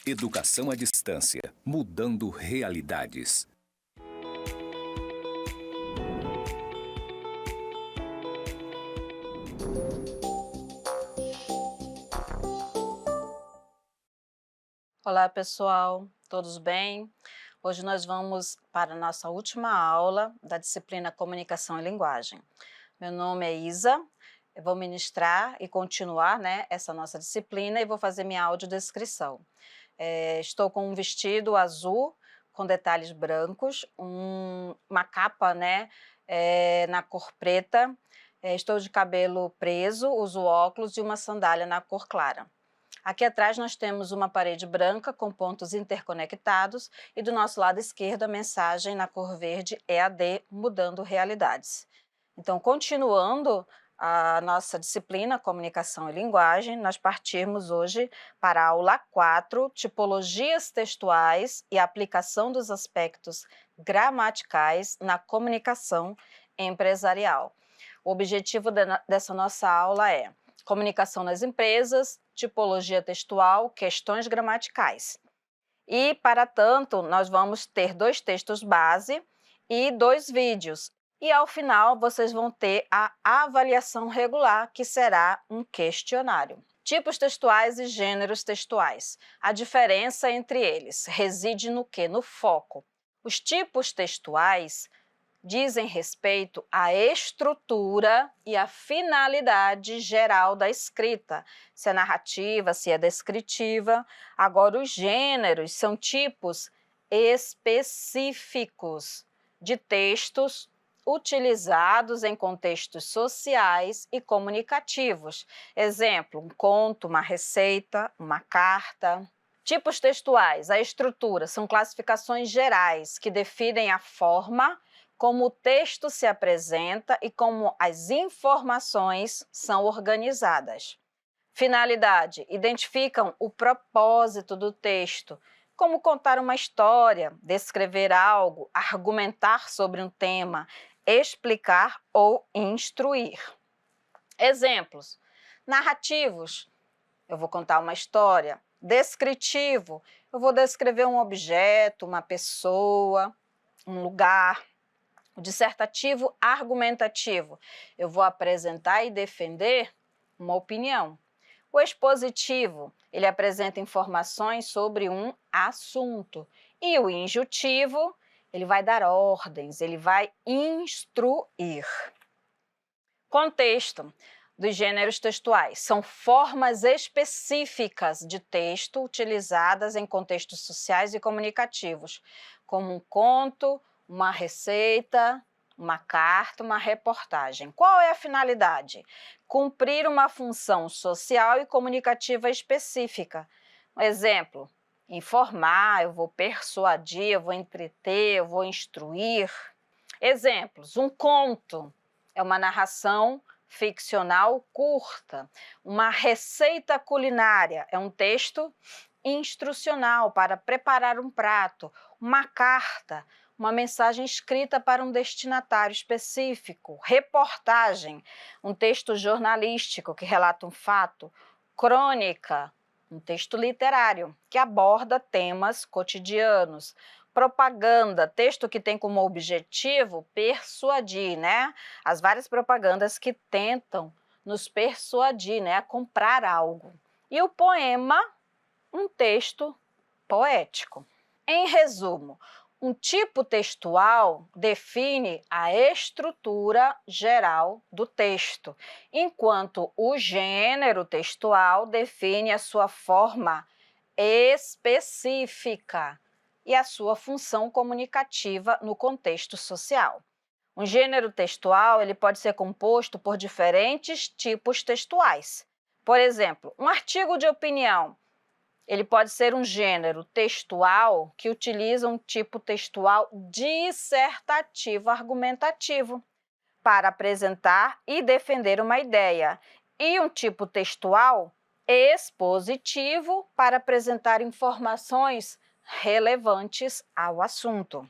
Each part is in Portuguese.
Educação à distância, mudando realidades. Olá, pessoal, todos bem? Hoje nós vamos para a nossa última aula da disciplina Comunicação e Linguagem. Meu nome é Isa, eu vou ministrar e continuar, essa nossa disciplina e vou fazer minha audiodescrição. Estou com um vestido azul com detalhes brancos, uma capa, na cor preta, estou de cabelo preso, uso óculos e uma sandália na cor clara. Aqui atrás nós temos uma parede branca com pontos interconectados e do nosso lado esquerdo a mensagem na cor verde EAD, mudando realidades. Então, continuando a nossa disciplina Comunicação e Linguagem, nós partimos hoje para a aula 4, Tipologias textuais e aplicação dos aspectos gramaticais na comunicação empresarial. O objetivo dessa nossa aula é comunicação nas empresas, tipologia textual, questões gramaticais. E, para tanto, nós vamos ter 2 textos base e 2 vídeos. E, ao final, vocês vão ter a avaliação regular, que será um questionário. Tipos textuais e gêneros textuais. A diferença entre eles reside no quê? No foco. Os tipos textuais dizem respeito à estrutura e à finalidade geral da escrita, se é narrativa, se é descritiva. Agora, os gêneros são tipos específicos de textos utilizados em contextos sociais e comunicativos. Exemplo, um conto, uma receita, uma carta. Tipos textuais, a estrutura, são classificações gerais que definem a forma como o texto se apresenta e como as informações são organizadas. Finalidade, identificam o propósito do texto, como contar uma história, descrever algo, argumentar sobre um tema, explicar ou instruir. Exemplos, narrativos, eu vou contar uma história. Descritivo, eu vou descrever um objeto, uma pessoa, um lugar. O dissertativo argumentativo, eu vou apresentar e defender uma opinião. O expositivo, ele apresenta informações sobre um assunto. E o injutivo, ele vai dar ordens, ele vai instruir. Contexto dos gêneros textuais são formas específicas de texto utilizadas em contextos sociais e comunicativos, como um conto, uma receita, uma carta, uma reportagem. Qual é a finalidade? Cumprir uma função social e comunicativa específica. Um exemplo, informar, eu vou persuadir, eu vou entreter, eu vou instruir. Exemplos, um conto é uma narração ficcional curta. Uma receita culinária é um texto instrucional para preparar um prato. Uma carta, uma mensagem escrita para um destinatário específico. Reportagem, um texto jornalístico que relata um fato. Crônica, um texto literário que aborda temas cotidianos. Propaganda, texto que tem como objetivo persuadir, as várias propagandas que tentam nos persuadir, a comprar algo. E o poema, um texto poético. Em resumo, um tipo textual define a estrutura geral do texto, enquanto o gênero textual define a sua forma específica e a sua função comunicativa no contexto social. Um gênero textual ele pode ser composto por diferentes tipos textuais. Por exemplo, um artigo de opinião, ele pode ser um gênero textual que utiliza um tipo textual dissertativo argumentativo para apresentar e defender uma ideia, e um tipo textual expositivo para apresentar informações relevantes ao assunto.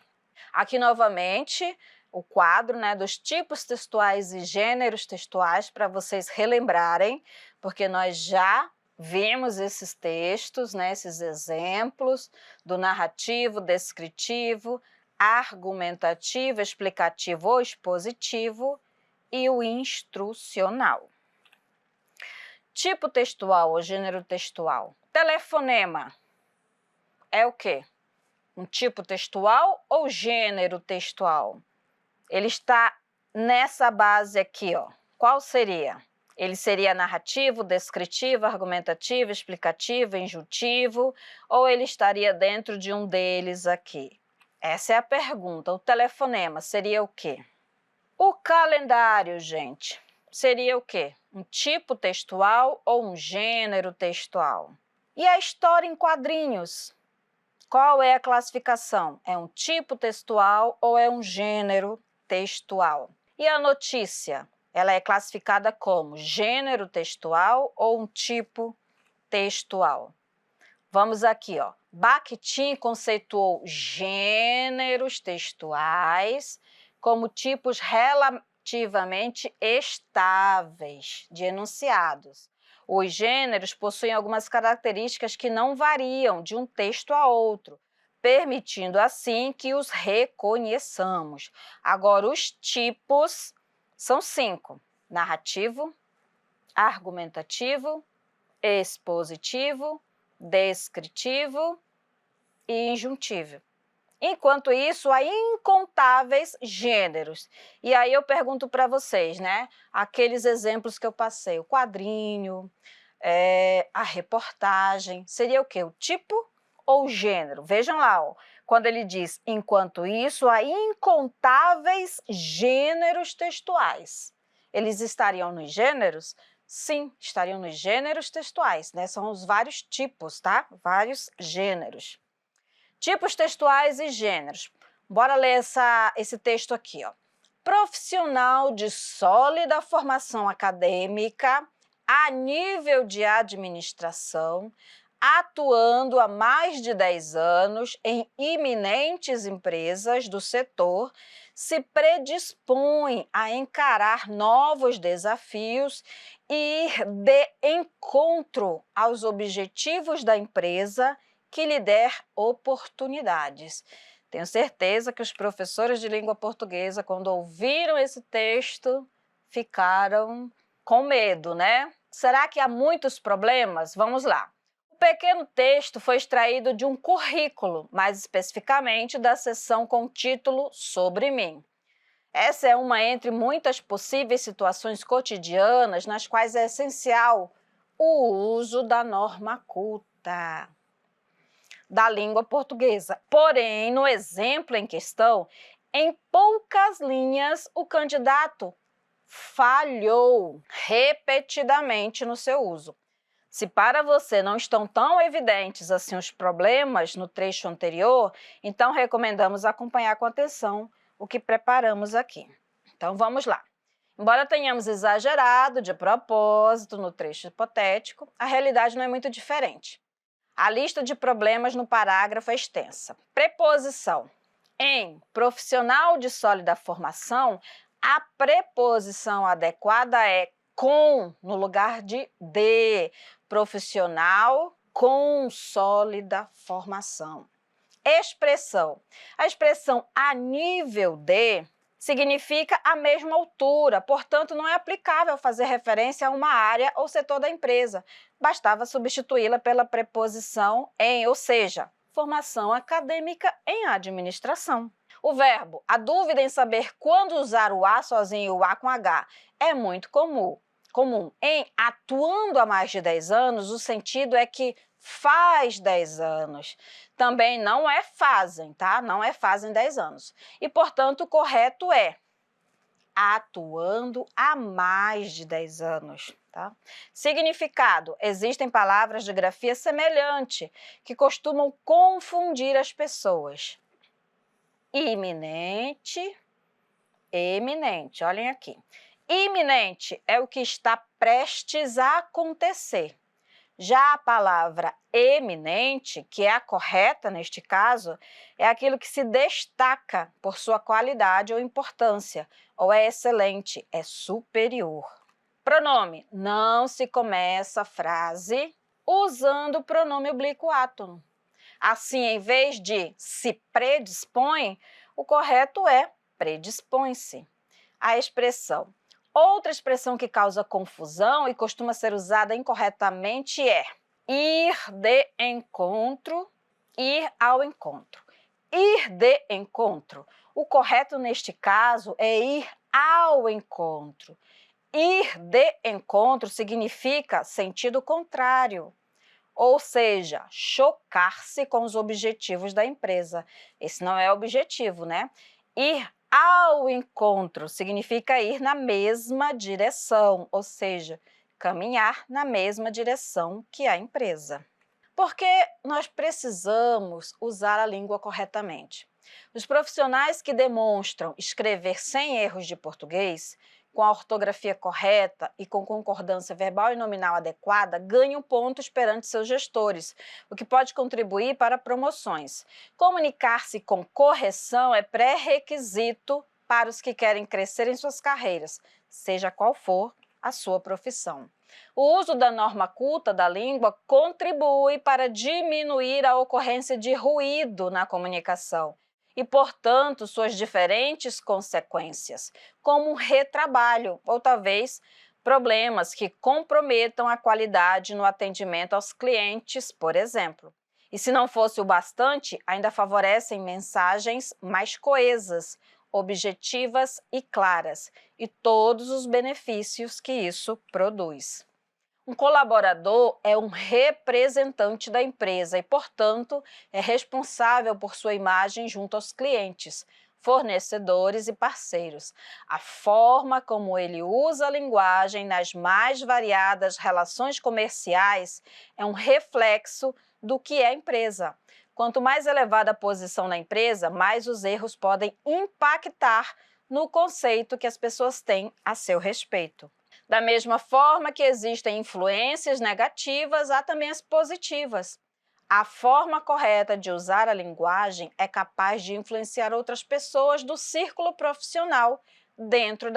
Aqui novamente o quadro dos tipos textuais e gêneros textuais para vocês relembrarem, porque nós já Vimos esses textos, né, esses exemplos do narrativo, descritivo, argumentativo, explicativo ou expositivo e o instrucional. Tipo textual ou gênero textual. Telefonema é o quê? Um tipo textual ou gênero textual? Ele está nessa base aqui, ó. Qual seria? Ele seria narrativo, descritivo, argumentativo, explicativo, injuntivo, ou ele estaria dentro de um deles aqui? Essa é a pergunta. O telefonema seria o quê? O calendário, gente, seria o quê? Um tipo textual ou um gênero textual? E a história em quadrinhos? Qual é a classificação? É um tipo textual ou é um gênero textual? E a notícia? Ela é classificada como gênero textual ou um tipo textual? Vamos aqui, ó. Bakhtin conceituou gêneros textuais como tipos relativamente estáveis de enunciados. Os gêneros possuem algumas características que não variam de um texto a outro, permitindo assim que os reconheçamos. Agora, os tipos são 5: narrativo, argumentativo, expositivo, descritivo e injuntivo. Enquanto isso, há incontáveis gêneros. E aí eu pergunto para vocês, né? Aqueles exemplos que eu passei, o quadrinho, a reportagem, seria o quê? O tipo ou o gênero? Vejam lá, ó, quando ele diz, enquanto isso, há incontáveis gêneros textuais. Eles estariam nos gêneros? Sim, estariam nos gêneros textuais, né? São os vários tipos, tá? Vários gêneros. Tipos textuais e gêneros. Bora ler esse texto aqui, ó. Profissional de sólida formação acadêmica a nível de administração, atuando há mais de 10 anos em iminentes empresas do setor, se predispõe a encarar novos desafios e ir de encontro aos objetivos da empresa que lhe der oportunidades. Tenho certeza que os professores de língua portuguesa, quando ouviram esse texto, ficaram com medo, né? Será que há muitos problemas? Vamos lá. O pequeno texto foi extraído de um currículo, mais especificamente da seção com o título Sobre mim. Essa é uma entre muitas possíveis situações cotidianas nas quais é essencial o uso da norma culta da língua portuguesa. Porém, no exemplo em questão, em poucas linhas, o candidato falhou repetidamente no seu uso. Se para você não estão tão evidentes assim os problemas no trecho anterior, então recomendamos acompanhar com atenção o que preparamos aqui. Então vamos lá. Embora tenhamos exagerado de propósito no trecho hipotético, a realidade não é muito diferente. A lista de problemas no parágrafo é extensa. Preposição. Em profissional de sólida formação, a preposição adequada é com, no lugar de profissional com sólida formação. Expressão. A expressão a nível de significa a mesma altura, portanto, não é aplicável fazer referência a uma área ou setor da empresa. Bastava substituí-la pela preposição em, ou seja, formação acadêmica em administração. O verbo, a dúvida em saber quando usar o A sozinho e o A com H é muito comum. Em atuando há mais de 10 anos, o sentido é que faz 10 anos. Também não é fazem, tá? Não é fazem 10 anos. E, portanto, o correto é atuando há mais de 10 anos, tá? Significado. Existem palavras de grafia semelhante que costumam confundir as pessoas. Iminente, eminente. Olhem aqui. Iminente é o que está prestes a acontecer. Já a palavra eminente, que é a correta neste caso, é aquilo que se destaca por sua qualidade ou importância, ou é excelente, é superior. Pronome. Não se começa a frase usando o pronome oblíquo átono. Assim, em vez de se predispõe, o correto é predispõe-se. A expressão. Outra expressão que causa confusão e costuma ser usada incorretamente é ir de encontro, ir ao encontro. Ir de encontro. O correto neste caso é ir ao encontro. Ir de encontro significa sentido contrário, ou seja, chocar-se com os objetivos da empresa. Esse não é o objetivo, né? Ir ao encontro significa ir na mesma direção, ou seja, caminhar na mesma direção que a empresa. Porque nós precisamos usar a língua corretamente. Os profissionais que demonstram escrever sem erros de português, com a ortografia correta e com concordância verbal e nominal adequada, ganham pontos perante seus gestores, o que pode contribuir para promoções. Comunicar-se com correção é pré-requisito para os que querem crescer em suas carreiras, seja qual for a sua profissão. O uso da norma culta da língua contribui para diminuir a ocorrência de ruído na comunicação e, portanto, suas diferentes consequências, como retrabalho ou talvez problemas que comprometam a qualidade no atendimento aos clientes, por exemplo. E se não fosse o bastante, ainda favorecem mensagens mais coesas, objetivas e claras, e todos os benefícios que isso produz. Um colaborador é um representante da empresa e, portanto, é responsável por sua imagem junto aos clientes, fornecedores e parceiros. A forma como ele usa a linguagem nas mais variadas relações comerciais é um reflexo do que é a empresa. Quanto mais elevada a posição na empresa, mais os erros podem impactar no conceito que as pessoas têm a seu respeito. Da mesma forma que existem influências negativas, há também as positivas. A forma correta de usar a linguagem é capaz de influenciar outras pessoas do círculo profissional dentro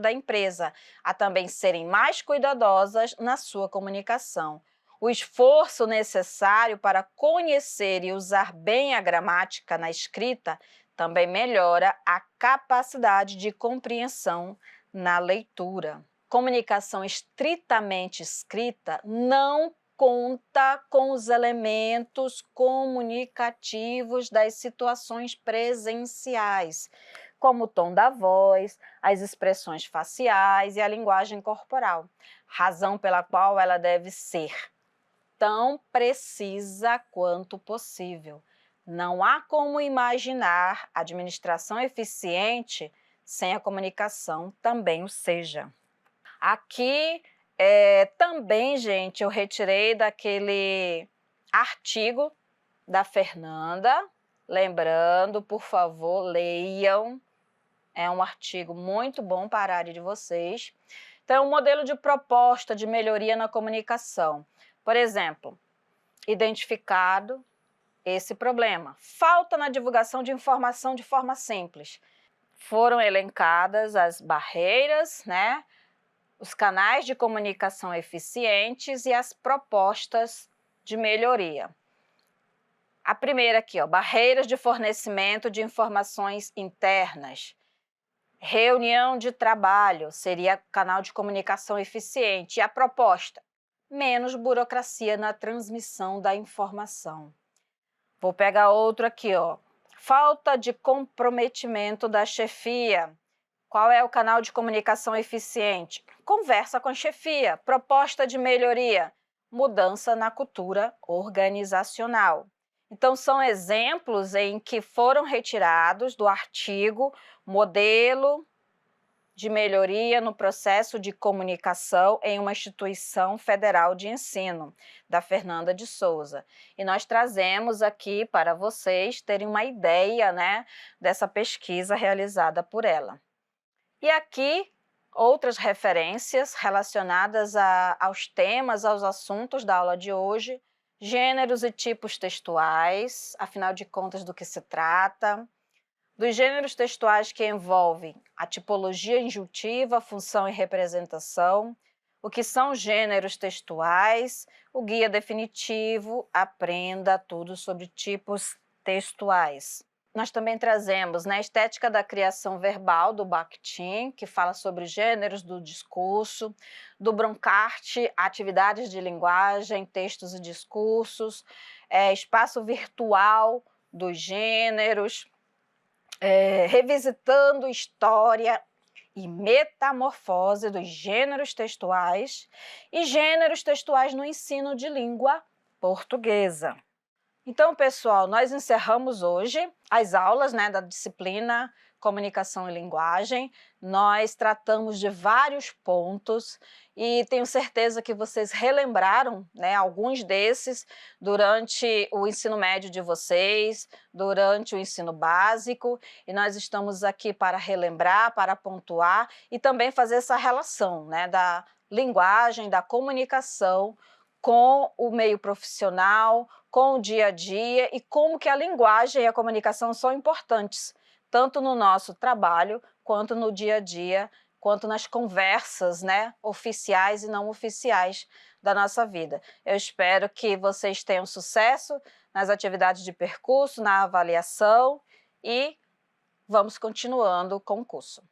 da empresa, a também serem mais cuidadosas na sua comunicação. O esforço necessário para conhecer e usar bem a gramática na escrita também melhora a capacidade de compreensão na leitura. Comunicação estritamente escrita não conta com os elementos comunicativos das situações presenciais, como o tom da voz, as expressões faciais e a linguagem corporal, razão pela qual ela deve ser tão precisa quanto possível. Não há como imaginar administração eficiente sem a comunicação também o seja. Aqui também, gente, eu retirei daquele artigo da Fernanda. Lembrando, por favor, leiam. É um artigo muito bom para a área de vocês. Então, um modelo de proposta de melhoria na comunicação. Por exemplo, identificado esse problema. Falta na divulgação de informação de forma simples. Foram elencadas as barreiras, né? Os canais de comunicação eficientes e as propostas de melhoria. A primeira aqui, ó, barreiras de fornecimento de informações internas. Reunião de trabalho seria canal de comunicação eficiente. E a proposta? Menos burocracia na transmissão da informação. Vou pegar outro aqui, ó. Falta de comprometimento da chefia. Qual é o canal de comunicação eficiente? Conversa com a chefia, proposta de melhoria, mudança na cultura organizacional. Então, são exemplos em que foram retirados do artigo Modelo de Melhoria no Processo de Comunicação em uma Instituição Federal de Ensino, da Fernanda de Souza. E nós trazemos aqui para vocês terem uma ideia, né, dessa pesquisa realizada por ela. E aqui, outras referências relacionadas aos temas, aos assuntos da aula de hoje, gêneros e tipos textuais, afinal de contas do que se trata, dos gêneros textuais que envolvem a tipologia injuntiva, função e representação, o que são gêneros textuais, o guia definitivo, aprenda tudo sobre tipos textuais. Nós também trazemos, né, a estética da criação verbal do Bakhtin, que fala sobre gêneros do discurso, do Bronkhart, atividades de linguagem, textos e discursos, espaço virtual dos gêneros, revisitando história e metamorfose dos gêneros textuais e gêneros textuais no ensino de língua portuguesa. Então, pessoal, nós encerramos hoje as aulas, né, da disciplina Comunicação e Linguagem. Nós tratamos de vários pontos e tenho certeza que vocês relembraram, né, alguns desses durante o ensino médio de vocês, durante o ensino básico, e nós estamos aqui para relembrar, para pontuar e também fazer essa relação, né, da linguagem, da comunicação com o meio profissional, com o dia a dia e como que a linguagem e a comunicação são importantes, tanto no nosso trabalho, quanto no dia a dia, quanto nas conversas, né, oficiais e não oficiais da nossa vida. Eu espero que vocês tenham sucesso nas atividades de percurso, na avaliação e vamos continuando com o curso.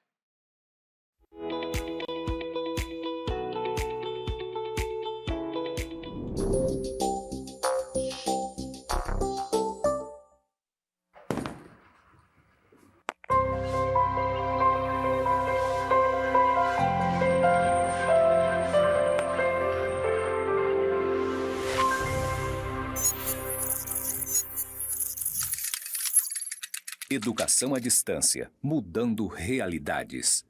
Educação à distância, mudando realidades.